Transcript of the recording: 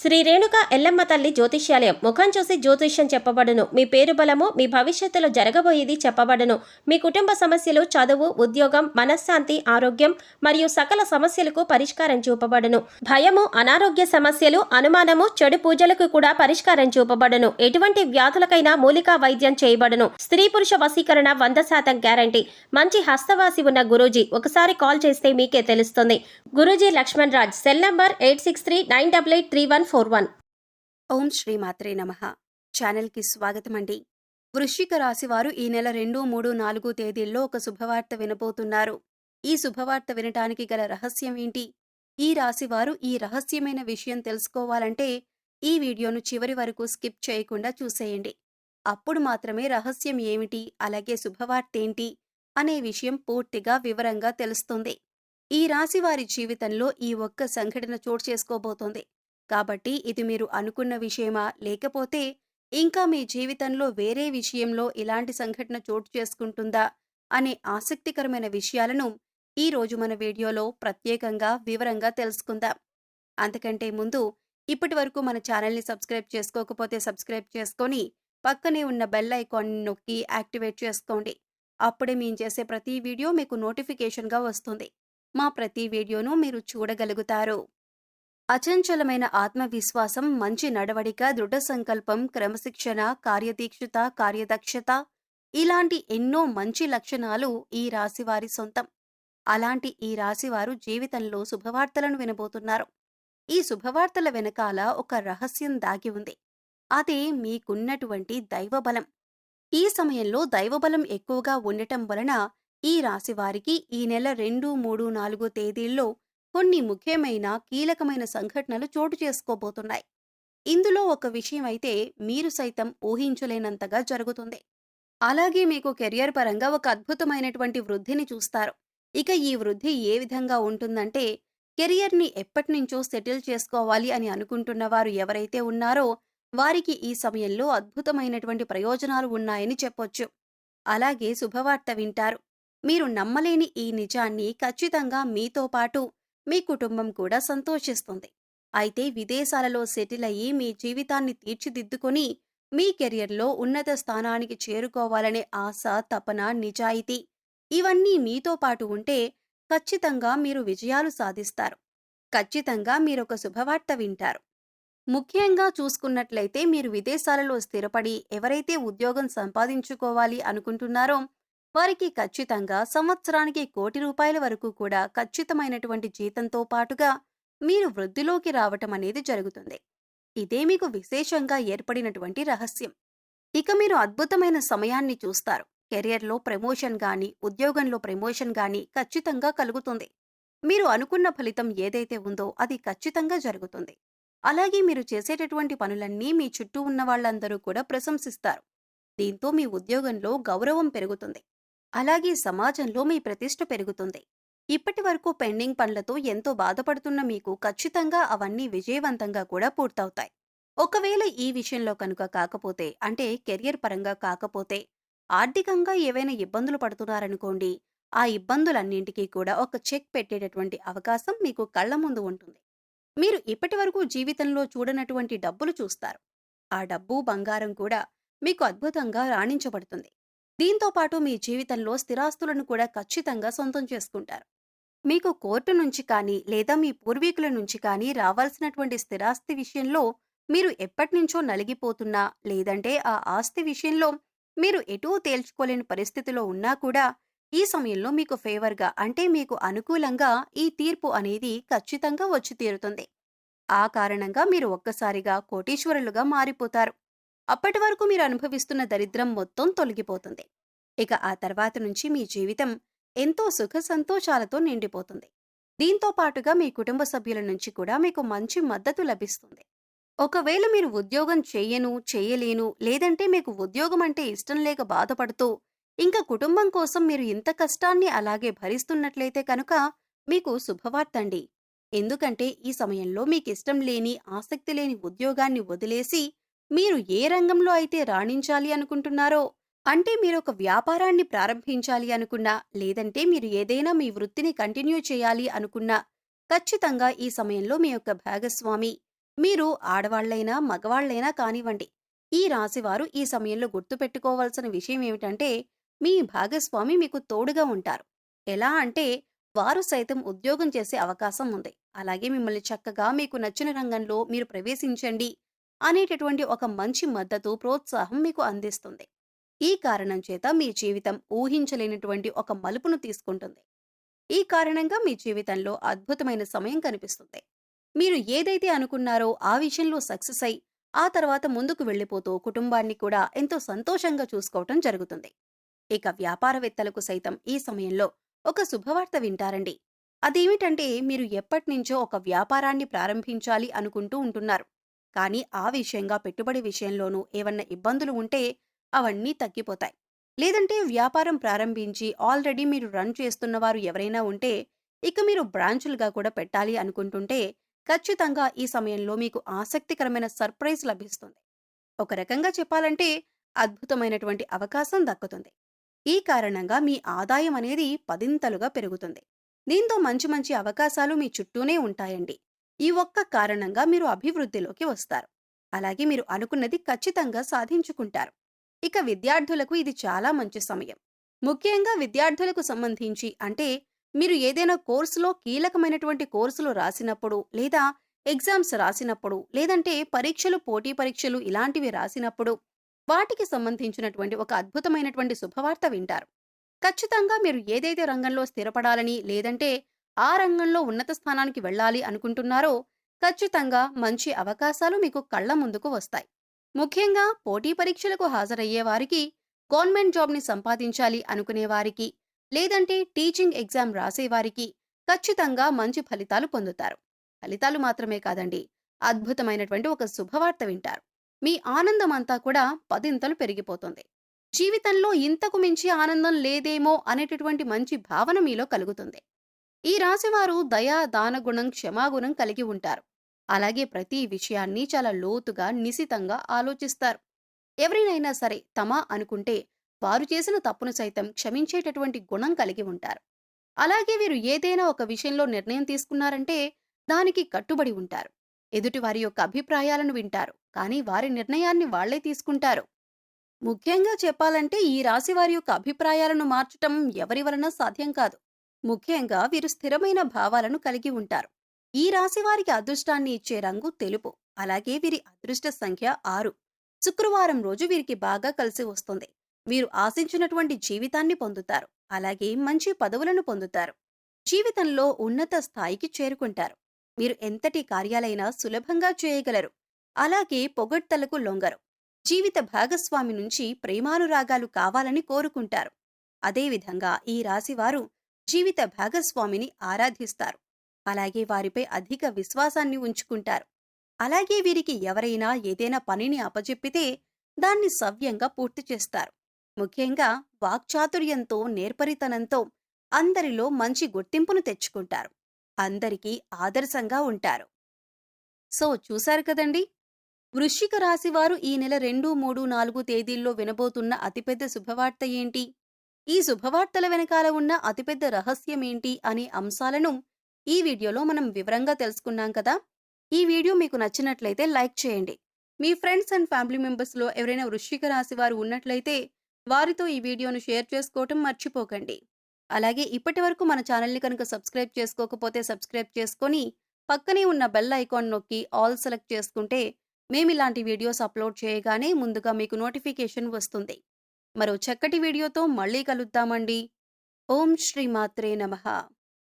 శ్రీ రేణుక ఎల్లమ్మ తల్లి జ్యోతిష్యాలయం. ముఖం చూసి జ్యోతిష్యం చెప్పబడును. మీ పేరు బలము, మీ భవిష్యత్తులో జరగబోయేది చెప్పబడును. మీ కుటుంబ సమస్యలు, చదువు, ఉద్యోగం, మనశ్శాంతి, ఆరోగ్యం మరియు సకల సమస్యలకు పరిష్కారం చూపబడును. భయము, అనారోగ్య సమస్యలు, అనుమానము, చెడు పూజలకు కూడా పరిష్కారం చూపబడును. ఎటువంటి వ్యాధులకైనా మూలికా వైద్యం చేయబడును. స్త్రీ పురుష వశీకరణ 100% గ్యారంటీ. మంచి హస్తవాసి ఉన్న గురూజీ. ఒకసారి కాల్ చేస్తే మీకే తెలుస్తుంది. గురూజీ లక్ష్మణ్ రాజ్. Cell number 8639883141. ఓం శ్రీ మాత్రే నమః. ఛానల్కి స్వాగతం అండి. వృశ్చిక రాశి వారు ఈ నెల 2, 3, 4 తేదీల్లో ఒక శుభవార్త వినబోతున్నారు. ఈ శుభవార్త వినటానికి గల రహస్యం ఏంటి? ఈ రాశి వారు ఈ రహస్యమైన విషయం తెలుసుకోవాలంటే ఈ వీడియోను చివరి వరకు స్కిప్ చేయకుండా చూసేయండి. అప్పుడు మాత్రమే రహస్యం ఏమిటి, అలాగే శుభవార్త ఏంటి అనే విషయం పూర్తిగా వివరంగా తెలుస్తుంది. ఈ రాశి వారి జీవితంలో ఈ ఒక్క సంఘటన చోటు చేసుకోబోతోంది. కాబట్టి ఇది మీరు అనుకున్న విషయమా, లేకపోతే ఇంకా మీ జీవితంలో వేరే విషయంలో ఇలాంటి సంఘటన చోటు చేసుకుంటుందా అనే ఆసక్తికరమైన విషయాలను ఈరోజు మన వీడియోలో ప్రత్యేకంగా వివరంగా తెలుసుకుందాం. అంతకంటే ముందు ఇప్పటి వరకు మన ఛానల్ని సబ్స్క్రైబ్ చేసుకోకపోతే సబ్స్క్రైబ్ చేసుకొని పక్కనే ఉన్న బెల్ ఐకాన్ని నొక్కి యాక్టివేట్ చేసుకోండి. అప్పుడే మేము చేసే ప్రతి వీడియో మీకు నోటిఫికేషన్గా వస్తుంది. మా ప్రతి వీడియోను మీరు చూడగలుగుతారు. అచంచలమైన ఆత్మవిశ్వాసం, మంచి నడవడిక, దృఢ సంకల్పం, క్రమశిక్షణ, కార్యదీక్షత, కార్యదక్షత ఇలాంటి ఎన్నో మంచి లక్షణాలు ఈ రాశివారి సొంతం. అలాంటి ఈ రాశివారు జీవితంలో శుభవార్తలను వినబోతున్నారు. ఈ శుభవార్తల వెనకాల ఒక రహస్యం దాగి ఉంది. అదే మీకున్నటువంటి దైవబలం. ఈ సమయంలో దైవబలం ఎక్కువగా ఉండటం వలన ఈ రాశివారికి ఈ నెల 2, 3, 4 తేదీల్లో కొన్ని ముఖ్యమైన కీలకమైన సంఘటనలు చోటు చేసుకోబోతున్నాయి. ఇందులో ఒక విషయం అయితే మీరు సైతం ఊహించలేనంతగా జరుగుతుంది. అలాగే మీకు కెరియర్ పరంగా ఒక అద్భుతమైనటువంటి వృద్ధిని చూస్తారు. ఇక ఈ వృద్ధి ఏ విధంగా ఉంటుందంటే, కెరియర్ని ఎప్పటినుంచో సెటిల్ చేసుకోవాలి అని అనుకుంటున్న వారు ఎవరైతే ఉన్నారో వారికి ఈ సమయంలో అద్భుతమైనటువంటి ప్రయోజనాలు ఉన్నాయని చెప్పొచ్చు. అలాగే శుభవార్త వింటారు. మీరు నమ్మలేని ఈ నిజాన్ని ఖచ్చితంగా మీతో పాటు మీ కుటుంబం కూడా సంతోషిస్తుంది. అయితే విదేశాలలో సెటిల్ అయ్యి మీ జీవితాన్ని తీర్చిదిద్దుకొని మీ కెరియర్లో ఉన్నత స్థానానికి చేరుకోవాలనే ఆశ, తపన, నిజాయితీ ఇవన్నీ మీతో పాటు ఉంటే ఖచ్చితంగా మీరు విజయాలు సాధిస్తారు. ఖచ్చితంగా మీరొక శుభవార్త వింటారు. ముఖ్యంగా చూసుకున్నట్లయితే మీరు విదేశాలలో స్థిరపడి ఎవరైతే ఉద్యోగం సంపాదించుకోవాలి అనుకుంటున్నారో వారికి ఖచ్చితంగా సంవత్సరానికి ₹1,00,00,000 వరకు కూడా ఖచ్చితమైనటువంటి జీతంతో పాటుగా మీరు వృద్ధిలోకి రావటం అనేది జరుగుతుంది. ఇదే మీకు విశేషంగా ఏర్పడినటువంటి రహస్యం. ఇక మీరు అద్భుతమైన సమయాన్ని చూస్తారు. కెరియర్లో ప్రమోషన్ గాని, ఉద్యోగంలో ప్రమోషన్ గాని ఖచ్చితంగా కలుగుతుంది. మీరు అనుకున్న ఫలితం ఏదైతే ఉందో అది ఖచ్చితంగా జరుగుతుంది. అలాగే మీరు చేసేటటువంటి పనులన్నీ మీ చుట్టూ ఉన్న వాళ్ళందరూ కూడా ప్రశంసిస్తారు. దీంతో మీ ఉద్యోగంలో గౌరవం పెరుగుతుంది. అలాగే సమాజంలో మీ ప్రతిష్ట పెరుగుతుంది. ఇప్పటి వరకు పెండింగ్ పనులతో ఎంతో బాధపడుతున్న మీకు ఖచ్చితంగా అవన్నీ విజయవంతంగా కూడా పూర్తవుతాయి. ఒకవేళ ఈ విషయంలో కనుక కాకపోతే, అంటే కెరియర్ పరంగా కాకపోతే, ఆర్థికంగా ఏవైనా ఇబ్బందులు పడుతున్నారనుకోండి, ఆ ఇబ్బందులన్నింటికీ కూడా ఒక చెక్ పెట్టేటటువంటి అవకాశం మీకు కళ్ల ముందు ఉంటుంది. మీరు ఇప్పటి వరకు జీవితంలో చూడనటువంటి డబ్బులు చూస్తారు. ఆ డబ్బు, బంగారం కూడా మీకు అద్భుతంగా రాణించబడుతుంది. దీంతో పాటు మీ జీవితంలో స్థిరాస్తులను కూడా ఖచ్చితంగా సొంతం చేసుకుంటారు. మీకు కోర్టు నుంచి కానీ లేదా మీ పూర్వీకుల నుంచి కానీ రావాల్సినటువంటి స్థిరాస్తి విషయంలో మీరు ఎప్పటినుంచో నలిగిపోతున్నా, లేదంటే ఆ ఆస్తి విషయంలో మీరు ఎటూ తేల్చుకోలేని పరిస్థితిలో ఉన్నా కూడా ఈ సమయంలో మీకు ఫేవర్గా, అంటే మీకు అనుకూలంగా ఈ తీర్పు అనేది ఖచ్చితంగా వచ్చి తీరుతుంది. ఆ కారణంగా మీరు ఒక్కసారిగా కోటీశ్వరులుగా మారిపోతారు. అప్పటి వరకు మీరు అనుభవిస్తున్న దరిద్రం మొత్తం తొలగిపోతుంది. ఇక ఆ తర్వాత నుంచి మీ జీవితం ఎంతో సుఖ సంతోషాలతో నిండిపోతుంది. దీంతో పాటుగా మీ కుటుంబ సభ్యుల నుంచి కూడా మీకు మంచి మద్దతు లభిస్తుంది. ఒకవేళ మీరు ఉద్యోగం చేయలేను, లేదంటే మీకు ఉద్యోగం అంటే ఇష్టం లేక బాధపడుతూ ఇంకా కుటుంబం కోసం మీరు ఇంత కష్టాన్ని అలాగే భరిస్తున్నట్లయితే కనుక మీకు శుభవార్తండి. ఎందుకంటే ఈ సమయంలో మీకిష్టం లేని, ఆసక్తి లేని ఉద్యోగాన్ని వదిలేసి మీరు ఏ రంగంలో అయితే రాణించాలి అనుకుంటున్నారో, అంటే మీరొక వ్యాపారాన్ని ప్రారంభించాలి అనుకున్నా, లేదంటే మీరు ఏదైనా మీ వృత్తిని కంటిన్యూ చేయాలి అనుకున్నా ఖచ్చితంగా ఈ సమయంలో మీ యొక్క భాగస్వామి మీరు ఆడవాళ్ళైనా, మగవాళ్ళైనా కానివ్వండి. ఈ రాశివారు ఈ సమయంలో గుర్తుపెట్టుకోవాల్సిన విషయం ఏమిటంటే, మీ భాగస్వామి మీకు తోడుగా ఉంటారు. ఎలా అంటే, వారు సైతం ఉద్యోగం చేసే అవకాశం ఉంది. అలాగే మిమ్మల్ని చక్కగా మీకు నచ్చిన రంగంలో మీరు ప్రవేశించండి అనేటటువంటి ఒక మంచి మద్దతు, ప్రోత్సాహం మీకు అందిస్తుంది. ఈ కారణం చేత మీ జీవితం ఊహించలేనటువంటి ఒక మలుపును తీసుకుంటుంది. ఈ కారణంగా మీ జీవితంలో అద్భుతమైన సమయం కనిపిస్తుంది. మీరు ఏదైతే అనుకున్నారో ఆ విషయంలో సక్సెస్ అయి, ఆ తర్వాత ముందుకు వెళ్ళిపోతూ కుటుంబాన్ని కూడా ఎంతో సంతోషంగా చూసుకోవటం జరుగుతుంది. ఇక వ్యాపారవేత్తలకు సైతం ఈ సమయంలో ఒక శుభవార్త వింటారండి. అదేమిటంటే, మీరు ఎప్పటినుంచో ఒక వ్యాపారాన్ని ప్రారంభించాలి అనుకుంటూ ఉంటున్నారు. కానీ ఆ విషయంగా పెట్టుబడి విషయంలోనూ ఏవన్నా ఇబ్బందులు ఉంటే అవన్నీ తగ్గిపోతాయి. లేదంటే వ్యాపారం ప్రారంభించి ఆల్రెడీ మీరు రన్ చేస్తున్నవారు ఎవరైనా ఉంటే, ఇక మీరు బ్రాంచులుగా కూడా పెట్టాలి అనుకుంటుంటే ఖచ్చితంగా ఈ సమయంలో మీకు ఆసక్తికరమైన సర్ప్రైజ్ లభిస్తుంది. ఒక రకంగా చెప్పాలంటే అద్భుతమైనటువంటి అవకాశం దక్కుతుంది. ఈ కారణంగా మీ ఆదాయం అనేది పదింతలుగా పెరుగుతుంది. దీంతో మంచి మంచి అవకాశాలు మీ చుట్టూనే ఉంటాయండి. ఈ ఒక్క కారణంగా మీరు అభివృద్ధిలోకి వస్తారు. అలాగే మీరు అనుకున్నది ఖచ్చితంగా సాధించుకుంటారు. ఇక విద్యార్థులకు ఇది చాలా మంచి సమయం. ముఖ్యంగా విద్యార్థులకు సంబంధించి అంటే, మీరు ఏదైనా కోర్సులో కీలకమైనటువంటి కోర్సులు రాసినప్పుడు, లేదా ఎగ్జామ్స్ రాసినప్పుడు, లేదంటే పరీక్షలు, పోటీ పరీక్షలు ఇలాంటివి రాసినప్పుడు, వాటికి సంబంధించినటువంటి ఒక అద్భుతమైనటువంటి శుభవార్త వింటారు. ఖచ్చితంగా మీరు ఏదైతే రంగంలో స్థిరపడాలని, లేదంటే ఆ రంగంలో ఉన్నత స్థానానికి వెళ్ళాలి అనుకుంటున్నారో, ఖచ్చితంగా మంచి అవకాశాలు మీకు కళ్ల ముందుకు వస్తాయి. ముఖ్యంగా పోటీ పరీక్షలకు హాజరయ్యే వారికి, గవర్నమెంట్ జాబ్ని సంపాదించాలి అనుకునే వారికి, లేదంటే టీచింగ్ ఎగ్జామ్ రాసేవారికి ఖచ్చితంగా మంచి ఫలితాలు పొందుతారు. ఫలితాలు మాత్రమే కాదండి, అద్భుతమైనటువంటి ఒక శుభవార్త వింటారు. మీ ఆనందం అంతా కూడా పదింతలు పెరిగిపోతుంది. జీవితంలో ఇంతకు మించి ఆనందం లేదేమో అనేటటువంటి మంచి భావన మీలో కలుగుతుంది. ఈ రాశివారు దయా, దానగుణం, క్షమాగుణం కలిగి ఉంటారు. అలాగే ప్రతి విషయాన్ని చాలా లోతుగా, నిశితంగా ఆలోచిస్తారు. ఎవరినైనా సరే తమ అనుకుంటే వారు చేసిన తప్పును సైతం క్షమించేటటువంటి గుణం కలిగి ఉంటారు. అలాగే వీరు ఏదైనా ఒక విషయంలో నిర్ణయం తీసుకున్నారంటే దానికి కట్టుబడి ఉంటారు. ఎదుటి వారి యొక్క అభిప్రాయాలను వింటారు, కానీ వారి నిర్ణయాన్ని వాళ్లే తీసుకుంటారు. ముఖ్యంగా చెప్పాలంటే ఈ రాశి వారి యొక్క అభిప్రాయాలను మార్చటం ఎవరి వలన సాధ్యం కాదు. ముఖ్యంగా వీరు స్థిరమైన భావాలను కలిగి ఉంటారు. ఈ రాశి వారికి అదృష్టాన్ని ఇచ్చే రంగు తెలుపు. అలాగే వీరి అదృష్ట సంఖ్య 6. శుక్రవారం రోజు వీరికి బాగా కలిసి వస్తుంది. వీరు ఆశించినటువంటి జీవితాన్ని పొందుతారు. అలాగే మంచి పదవులను పొందుతారు. జీవితంలో ఉన్నత స్థాయికి చేరుకుంటారు. మీరు ఎంతటి కార్యాలైనా సులభంగా చేయగలరు. అలాగే పొగడ్తలకు లొంగరు. జీవిత భాగస్వామి నుంచి ప్రేమానురాగాలు కావాలని కోరుకుంటారు. అదేవిధంగా ఈ రాశివారు జీవిత భాగస్వామిని ఆరాధిస్తారు. అలాగే వారిపై అధిక విశ్వాసాన్ని ఉంచుకుంటారు. అలాగే వీరికి ఎవరైనా ఏదైనా పనిని అప్పజెప్పితే దాన్ని సవ్యంగా పూర్తి చేస్తారు. ముఖ్యంగా వాక్చాతుర్యంతో, నేర్పరితనంతో అందరిలో మంచి గుర్తింపును తెచ్చుకుంటారు. అందరికీ ఆదర్శంగా ఉంటారు. సో చూశారు కదండి, వృశ్చిక రాశివారు ఈ నెల 2, 3, 4 తేదీల్లో వినబోతున్న అతిపెద్ద శుభవార్త ఏంటి, ఈ శుభవార్తల వెనకాల ఉన్న అతిపెద్ద రహస్యమేంటి అనే అంశాలను ఈ వీడియోలో మనం వివరంగా తెలుసుకున్నాం కదా. ఈ వీడియో మీకు నచ్చినట్లయితే లైక్ చేయండి. మీ ఫ్రెండ్స్ అండ్ ఫ్యామిలీ మెంబర్స్లో ఎవరైనా వృశ్చిక రాశి వారు ఉన్నట్లయితే వారితో ఈ వీడియోను షేర్ చేసుకోవటం మర్చిపోకండి. అలాగే ఇప్పటి వరకు మన ఛానల్ని కనుక సబ్స్క్రైబ్ చేసుకోకపోతే సబ్స్క్రైబ్ చేసుకొని పక్కనే ఉన్న బెల్ ఐకాన్ నొక్కి ఆల్ సెలెక్ట్ చేసుకుంటే మేమిలాంటి వీడియోస్ అప్లోడ్ చేయగానే ముందుగా మీకు నోటిఫికేషన్ వస్తుంది. మరో చక్కటి వీడియోతో మళ్ళీ కలుద్దామండి. ఓం శ్రీ మాత్రే నమః.